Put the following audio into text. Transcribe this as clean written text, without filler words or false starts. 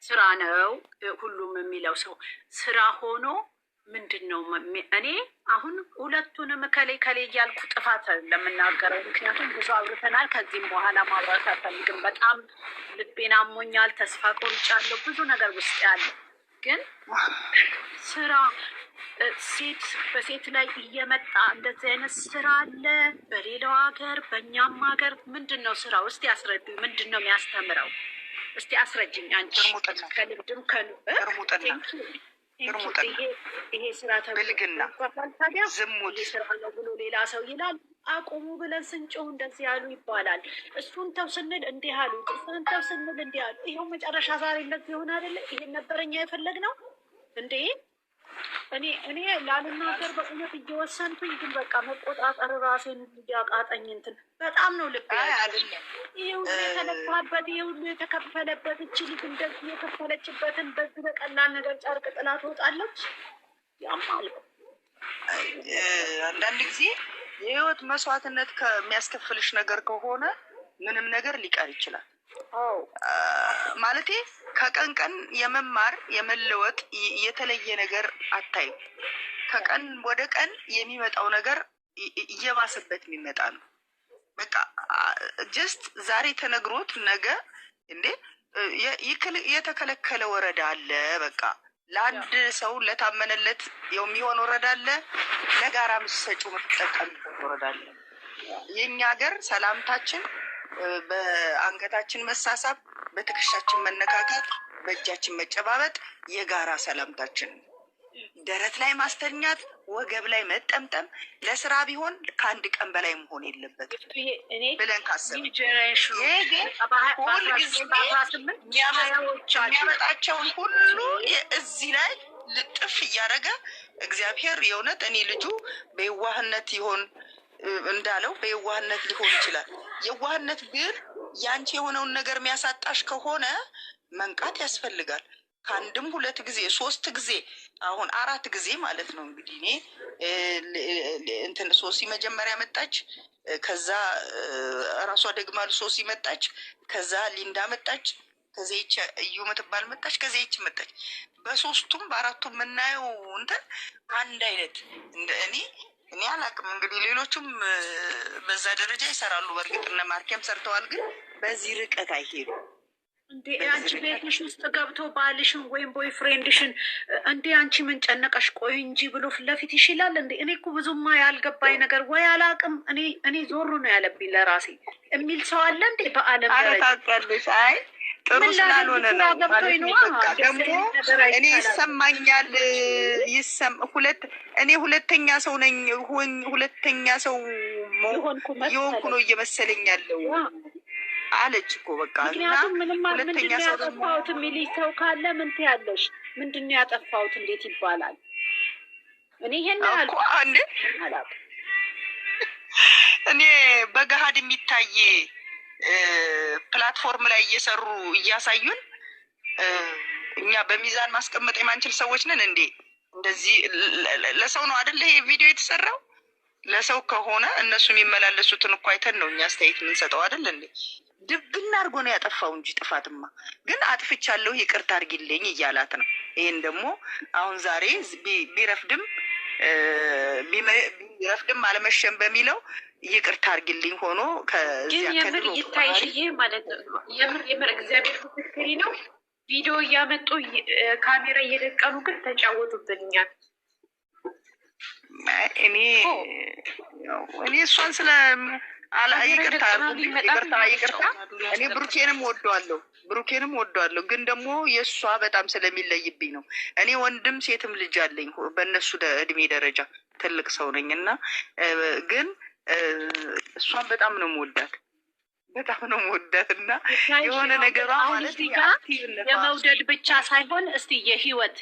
ስራ ነው ሁሉም የሚለው ሰው ስራ ሆኖ ምንድን ነው? እኔ አሁን ሁለቱንም ከሌ እያልኩ ጥፋት ለምናገረው፣ ምክንያቱም ብዙ አውርተናል። ከዚህም በኋላ ማውራት አልፈልግም። በጣም ልቤን አሞኛል፣ ተስፋ ቆርጫለሁ፣ ብዙ ነገር ውስጥ ያለ ግን ስራ ሴት በሴት ላይ እየመጣ እንደዚህ አይነት ስራ አለ በሌላው ሀገር፣ በእኛም ሀገር። ምንድን ነው ስራው? እስቲ አስረዱኝ። ምንድን ነው የሚያስተምረው? እስቲ አስረጅኝ አንቺ ከልብድም ይሄ ስራ ብልግና፣ ዝሙት ስራ ነው ብሎ ሌላ ሰው ይላል። አቁሙ ብለን ስንጮህ እንደዚህ ያሉ ይባላል። እሱን ተው ስንል እንዲህ አሉ፣ እሱን ተው ስንል እንዲህ አሉ። ይኸው መጨረሻ ዛሬ እንደዚህ ይሆን አይደለ? ይሄን ነበረኛ የፈለግነው እንዴ? እኔ ላልናገር በእውነት እየወሰንኩኝ፣ ግን በቃ መቆጣጠር ራሴን እንዲያቃጠኝ እንትን በጣም ነው ልብ ይሄ ሁሉ የተለፋበት፣ ይሄ ሁሉ የተከፈለበት፣ እቺ ልጅ እንደዚህ የከፈለችበትን በዚህ በቀላል ነገር ጨርቅ ጥላ ትወጣለች። ያማል። አንዳንድ ጊዜ የህይወት መስዋዕትነት ከሚያስከፍልሽ ነገር ከሆነ ምንም ነገር ሊቀር ይችላል። ማለቴ ከቀን ቀን የመማር የመለወጥ የተለየ ነገር አታይም። ከቀን ወደ ቀን የሚመጣው ነገር እየባሰበት የሚመጣ ነው። በቃ ጀስት ዛሬ ተነግሮት ነገ እንዴ የተከለከለ ወረዳ አለ። በቃ ለአንድ ሰው ለታመነለት የሚሆን ወረዳ አለ። ለጋራ ምሰጩ የምትጠቀምበት ወረዳ አለ። የእኛ ሀገር ሰላምታችን በአንገታችን መሳሳብ፣ በትከሻችን መነካካት፣ በእጃችን መጨባበጥ የጋራ ሰላምታችን ነው። ደረት ላይ ማስተኛት፣ ወገብ ላይ መጠምጠም ለስራ ቢሆን ከአንድ ቀን በላይ መሆን የለበትም ብለን ካሰብን ይሄ ግን ሁልጊዜ የሚያመጣቸውን ሁሉ እዚህ ላይ ልጥፍ እያደረገ እግዚአብሔር የእውነት እኔ ልጁ በየዋህነት ይሆን እንዳለው በየዋህነት ሊሆን ይችላል። የዋህነት ግን ያንቺ የሆነውን ነገር የሚያሳጣሽ ከሆነ መንቃት ያስፈልጋል። ከአንድም 2 ጊዜ 3 ጊዜ አሁን 4 ጊዜ ማለት ነው እንግዲህ እኔ እንትን ሶሲ መጀመሪያ መጣች፣ ከዛ ራሷ ደግማ ሶሲ መጣች፣ ከዛ ሊንዳ መጣች፣ ከዛ ይች እዩ ምትባል መጣች፣ ከዛ ይች መጣች። በ3ቱም በ4ቱም የምናየው እንትን አንድ አይነት እኔ አላቅም እንግዲህ ሌሎቹም በዛ ደረጃ ይሰራሉ። በእርግጥ እነ ማርኬም ሰርተዋል፣ ግን በዚህ ርቀት አይሄዱም። እንዴ አንቺ ቤትሽ ውስጥ ገብቶ ባልሽን ወይም ቦይ ፍሬንድሽን እንዴ አንቺ ምን ጨነቀሽ ቆይ እንጂ ብሎ ፊት ለፊት ይሽላል እንዴ? እኔ እኮ ብዙማ ያልገባኝ ነገር ወይ አላቅም እኔ ዞሩ ነው ያለብኝ ለራሴ የሚል ሰው አለ እንዴ በአለም ታውቂያለሽ? አይ ጥሩ ስላልሆነ ነው ደግሞ እኔ ይሰማኛል። እኔ ሁለተኛ ሰው ነኝ፣ ሁለተኛ ሰው የሆንኩ ነው እየመሰለኝ ያለው አለች እኮ በቃ። ምክንያቱም ምንድን ነው ያጠፋሁት የሚል ሰው ካለ ምን ትያለሽ? ምንድን ነው ያጠፋሁት እንዴት ይባላል? እኔ ይሄን አልኩ እንዴ እኔ በገሃድ የሚታይ ፕላትፎርም ላይ እየሰሩ እያሳዩን እኛ በሚዛን ማስቀመጥ የማንችል ሰዎች ነን እንዴ? እንደዚህ ለሰው ነው አይደለ ይሄ ቪዲዮ የተሰራው? ለሰው ከሆነ እነሱ የሚመላለሱትን እኮ አይተን ነው እኛ አስተያየት የምንሰጠው አይደል እንዴ? ድብና አድርጎ ነው ያጠፋው እንጂ ጥፋትማ ግን አጥፍቻለሁ ይቅርታ አድርጊልኝ እያላት ነው። ይሄን ደግሞ አሁን ዛሬ ቢረፍድም አለመሸም በሚለው ይቅርታ አድርጊልኝ ሆኖ ግን የምር ይታይሽ ይሄ ማለት ነው። የምር እግዚአብሔር ምስክሬ ነው። ቪዲዮ እያመጡ ካሜራ እየደቀኑ ግን ተጫወቱብኛል። እኔ እሷን ስለ ይቅርታ እኔ ብሩኬንም ወደዋለሁ ግን ደግሞ የእሷ በጣም ስለሚለይብኝ ነው። እኔ ወንድም ሴትም ልጅ አለኝ በእነሱ እድሜ ደረጃ ትልቅ ሰው ነኝ እና ግን እሷን በጣም ነው የምወዳት እና የሆነ ነገሯ ማለት የመውደድ ብቻ ሳይሆን እስቲ የህይወት